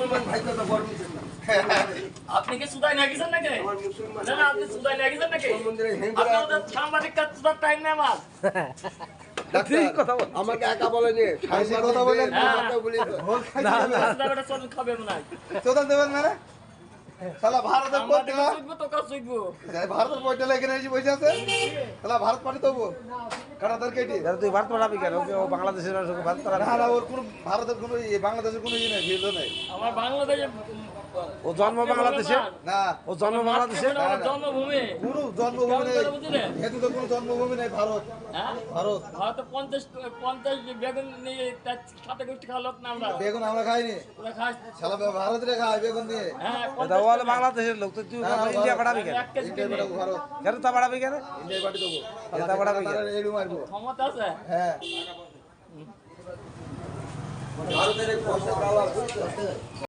মুসলমান ভাই তো বড় মিছিল না আপনি কি সুদাই না গেছেন নাকি আমার মুসলমান না না আপনি সুদাই না গেছেন নাকি মন্দিরে হিন্দু আপনাদের সাংবাদিক কাজ টাইম নেই আমার ডাক্তার আমাকে একা বলেনি সাইন্সের কথা বলেন কথা বলি তো সুদাইটা চলুন খাবে মনে হয় চোদন দেবেন মানে শালা ভারতের আমরা পয়টেলা সুইবো তো কাজ সুইবো ভারতের পয়টেলা এখানে এসে বসে আছে শালা ভারত পাঠি দেবো কাটাতার কেটে তুই ভারত পাঠাবি কেন ওকে ও বাংলাদেশের মানুষ ওকে ভারত পাঠাবি না না ওর কোনো ভারতের কোনো বাংলাদেশের কোনো ইয়ে নেই ভিড় নেই আমার বাংলাদেশে ও জন্ম বাংলাদেশে না ও জন্ম বাংলাদেশে আমার জন্মভূমি কোনো জন্মভূমি নেই বুঝলেন হেতু তো কোনো জন্মভূমি নেই ভারত হ্যাঁ ভারত ভারতে 50 বেগুন নিয়ে তার সাথে গোষ্ঠী খাওয়া লোক না আমরা বেগুন আমরা খাইনি ওরা খায় শালা ভারতের খায় বেগুন দিয়ে হ্যাঁ এটা ও হলো বাংলাদেশের লোক তো তুই ওখানে ইন্ডিয়া পাঠাবি কেন এক কেজি ইন্ডিয়া বেটা ভারত কেন তা পাঠাবি কেন ইন্ডিয়া পাঠি দেবো এটা পাঠাবি কেন এড়ু মারবো ক্ষমতা আছে হ্যাঁ ভারতের পয়সা পাওয়া